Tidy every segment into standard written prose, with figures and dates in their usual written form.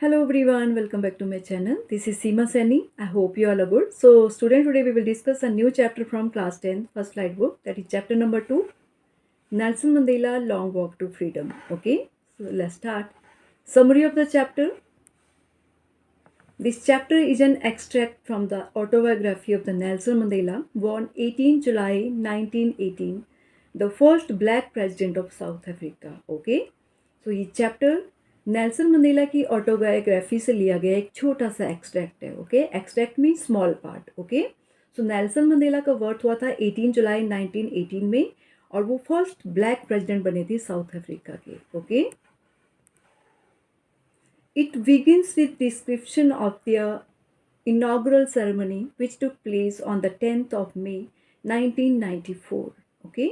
Hello everyone, welcome back to my channel. This is Seema Saini. I hope you all are good. So student, today we will discuss a new chapter from class 10 first slide book, that is chapter number 2, Nelson Mandela Long Walk to Freedom. Okay, so let's start. Summary of the chapter. This chapter is an extract from the autobiography of the Nelson Mandela, born 18 July 1918, the first black president of South Africa. Okay, so ये chapter Nelson Mandela की autobiography से लिया गया एक छोटा सा extract है. Okay, extract mean small part. Okay, so Nelson Mandela का बर्थ हुआ था 18 जुलाई 1918 में और वो फर्स्ट ब्लैक प्रेसिडेंट बने थे साउथ अफ्रीका के. Okay, it begins with description of their inaugural ceremony which took place on the 10th of May 1994. Okay,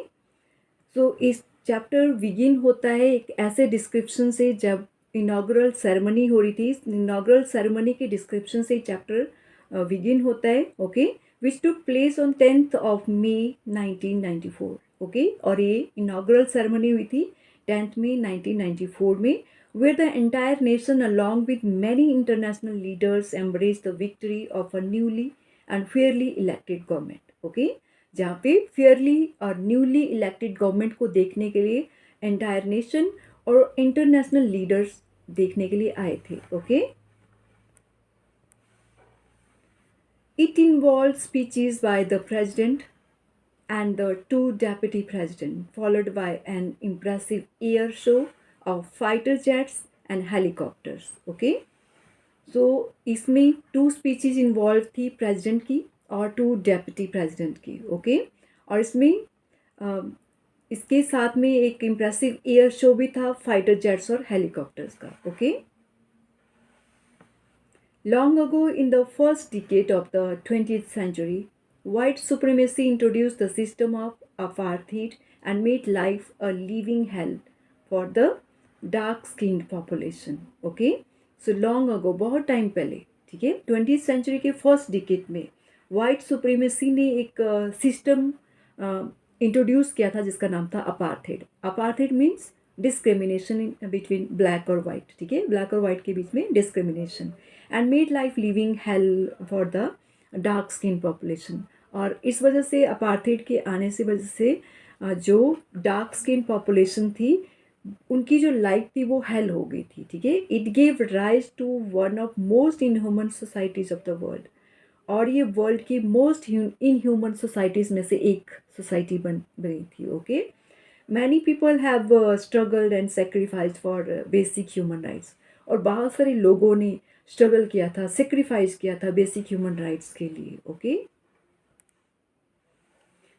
so इस चैप्टर बिगिन होता है एक ऐसे डिस्क्रिप्शन से जब इनाग्रल सेरेमनी हो रही थी. इनाग्रल सेरेमनी के डिस्क्रिप्शन से चैप्टर बिगिन होता है. Okay, which took place on 10th of May 1994. Okay, और ये इनाग्रल सेरेमनी हुई थी 10th May 1994 में, where the entire nation along with many international leaders embraced the victory of a newly and fairly elected government. Okay, जहाँ पे Fairlie और newly elected government को देखने के लिए एंटायर नेशन और इंटरनेशनल लीडर्स देखने के लिए आए थे. Okay, it involve speeches by the president and the two deputy president, followed by an impressive air show of fighter jets and helicopters. Okay, so इसमें 2 स्पीचेस इन्वॉल्व थी president की और 2 डेप्यूटी प्रेसिडेंट की. ओके, और इसमें इसके साथ में एक इम्प्रेसिव एयर शो भी था, फाइटर जेट्स और हेलीकॉप्टर्स का. Okay, long ago in the first decade of the 20th century, white supremacy introduced the system of apartheid and made life a living hell for the dark-skinned population. Okay, so long ago, बहुत time पहले, ठीक है, 20th century के first decade में white supremacy ने एक system introduce किया था जिसका नाम था apartheid. Apartheid means discrimination between black और वाइट. ठीक है, ब्लैक और वाइट के बीच में discrimination, and made life living hello for the dark skin population. और इस वजह से अपार्थेड के आने से वजह से जो डार्क स्किन पॉपुलेशन थी उनकी जो लाइफ थी वो हेल हो गई थी. ठीक है, it gave rise to one of most inhuman societies of the world, और ये वर्ल्ड की मोस्ट इनह्यूमन सोसाइटीज़ में से एक सोसाइटी बन गई थी. Okay, many people have struggled and sacrificed for basic human rights, और बहुत सारे लोगों ने स्ट्रगल किया था, सेक्रीफाइस किया था बेसिक ह्यूमन राइट्स के लिए. Okay,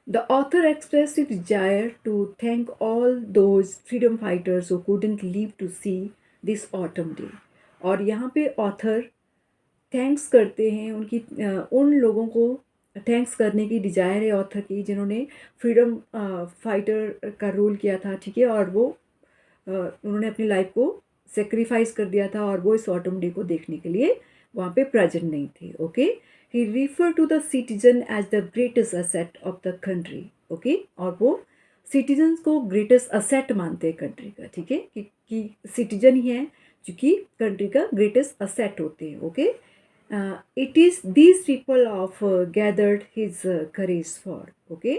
The author expressed his desire to thank all those freedom fighters who couldn't live to see this autumn day. और यहाँ पे ऑथर थैंक्स करते हैं उनकी उन लोगों को थैंक्स करने की डिजायर है ऑथर की जिन्होंने फ्रीडम फाइटर का रोल किया था. ठीक है, और वो उन्होंने अपनी लाइफ को सेक्रीफाइस कर दिया था और वो इस ऑटम डे को देखने के लिए वहाँ पे प्रेजेंट नहीं थे. Okay, he refer to the citizen as the greatest asset of the country. Okay, और वो सिटीजन्स को ग्रेटेस्ट असेट मानते हैं कंट्री का. ठीक है, कि सिटीजन ही है जो कि कंट्री का ग्रेटेस्ट असेट होते हैं. Okay, it is these people of gathered his courage for. Okay,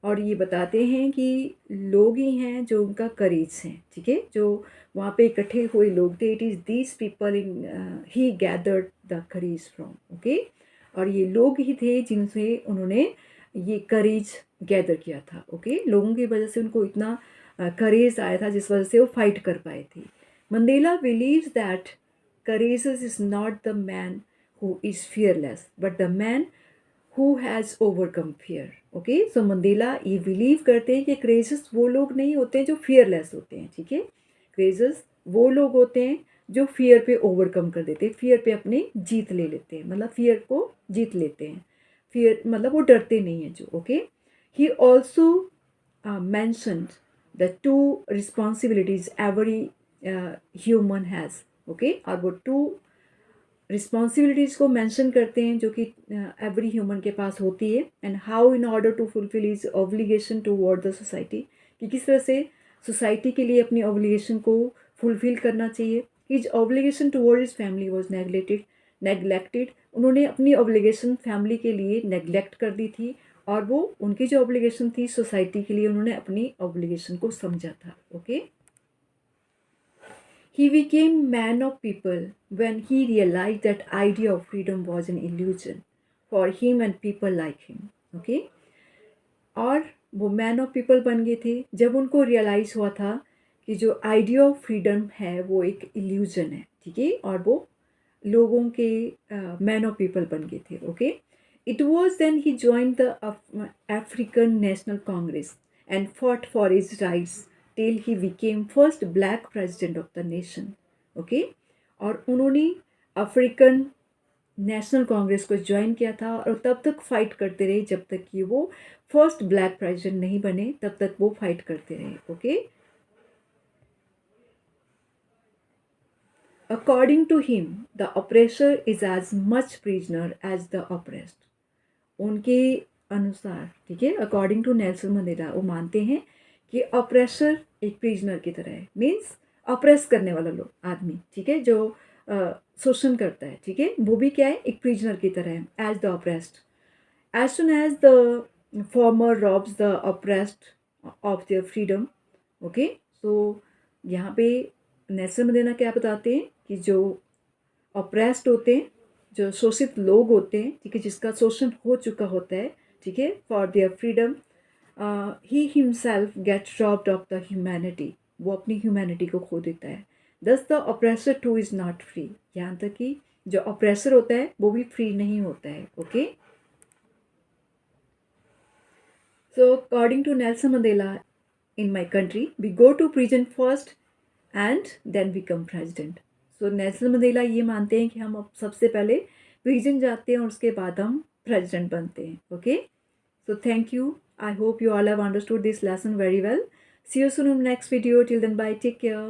और ये बताते हैं कि लोग ही हैं जो उनका करेज हैं. ठीक है, जो वहाँ पे इकट्ठे हुए लोग थे, it is these people in he gathered the courage from. Okay, और ये लोग ही थे जिनसे उन्होंने ये करेज गैदर किया था. ओके, लोगों की वजह से उनको इतना करेज आया था जिस वजह से वो फाइट कर पाए थे. Mandela believes that courageous is not the man who is fearless but the man who has overcome fear. Okay, so Mandela ये बिलीव करते हैं कि करेजस वो लोग नहीं होते हैं जो फियरलेस होते हैं. ठीक है, करेजस वो लोग होते हैं जो फियर पे ओवरकम कर देते हैं, फियर पे अपने जीत ले लेते हैं, मतलब फियर को जीत लेते हैं. फियर मतलब वो डरते नहीं हैं जो. Okay, he also mentioned the 2 responsibilities every human has. Okay, और वो 2 रिस्पॉन्सिबिलिटीज़ को मेंशन करते हैं जो कि एवरी ह्यूमन के पास होती है, and how in order to fulfil is obligation toward the society, कि किस तरह से सोसाइटी के लिए अपनी ऑब्लिगेशन को फुलफिल करना चाहिए. His obligation toward his family was neglected. उन्होंने अपनी ऑब्लिगेशन फैमिली के लिए नेगलेक्ट कर दी थी, और वो उनकी जो ऑब्लिगेशन थी सोसाइटी के लिए, उन्होंने अपनी ऑब्लिगेशन को समझा था। Okay, he became man of people when he realized that idea of freedom was an illusion for him and people like him. Okay, और वो मैन ऑफ पीपल बन गए थे जब उनको रियलाइज़ हुआ था कि जो आइडिया ऑफ फ्रीडम है वो एक इल्यूजन है। ठीक है, और वो लोगों के मैन ऑफ पीपल बन गए थे। Okay, it was then he join the African National Congress and fought for his rights till he became first black president of the nation. Okay, और उन्होंने अफ्रीकन नेशनल कांग्रेस को ज्वाइन किया था और तब तक फाइट करते रहे जब तक कि वो फर्स्ट ब्लैक प्रेसिडेंट नहीं बने, तब तक वो फाइट करते रहे। Okay, according to him the oppressor is as much prisoner as the oppressed. उनके अनुसार, ठीक है, अकॉर्डिंग टू नेल्सन मंडेला, वो मानते हैं कि ऑपरेसर एक प्रिजनर की तरह है, मीन्स ऑपरेस करने वाला लोग आदमी, ठीक है, जो शोषण करता है, ठीक है, वो भी क्या है, एक प्रिजनर की तरह है, as the oppressed. As soon as the former robs the oppressed of their freedom. Okay, so यहाँ पे नेल्सन मंडेला क्या बताते हैं कि जो ऑपरेस्ड होते हैं, जो शोषित लोग होते हैं, ठीक है, जिसका शोषण हो चुका होता है, ठीक है, for their freedom, he himself get robbed of the humanity. वो अपनी ह्यूमैनिटी को खो देता है। Thus the oppressor too is not free. यहाँ तक कि जो ऑपरेसर होता है वो भी फ्री नहीं होता है। Okay, so according to Nelson Mandela, in my country we go to prison first and then become president. So Nelson Mandela ये मानते हैं कि हम अब सबसे पहले प्रिजन जाते हैं और उसके बाद हम प्रेजिडेंट बनते हैं। Okay, so thank you. I hope you all have understood this lesson very well. See you soon in the next video. Till then, bye. Take care.